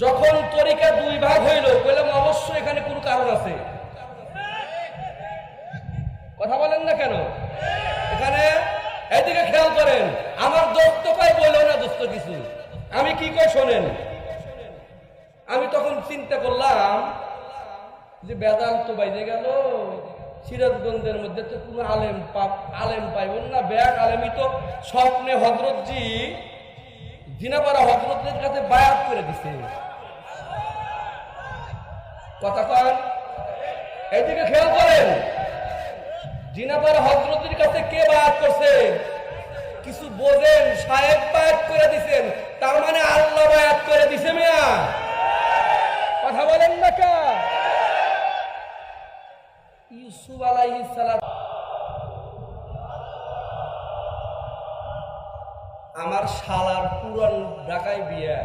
যখন তরিকা দুই ভাগ হইল, বললাম অবশ্যই এখানে কোনো কারণ আছে। কথা বলেন না কেন? এখানে এদিকে খেয়াল করেন, আমার দোস্ত পাই বললো না দোস্ত কিছু, আমি কি কই শোনেন। আমি তখন চিন্তা করলাম যে বেদান্ত বাইরে গেল, সিরাজগঞ্জের মধ্যে তো কোনো আলেম পাইব না, ব্যাগ আলেমই তো স্বপ্নে হযরতজি জিনাপাড়া হযরতের কাছে বায়াত করে দিছে। কথা কন, এইদিকে খেয়াল করেন, জিনাপাড়া হযরতের কাছে কে বায়াত করছে? কিছু বোঝেন, সাহেব বায়াত করে দিছেন, তার মানে আল্লাহ বায়াত করে দিছে। মিয়া কথা বলেন না কা? ইউসুফ আলাইহিস সালাম, আমার শালার পুরান ঢাকায় বিয়া,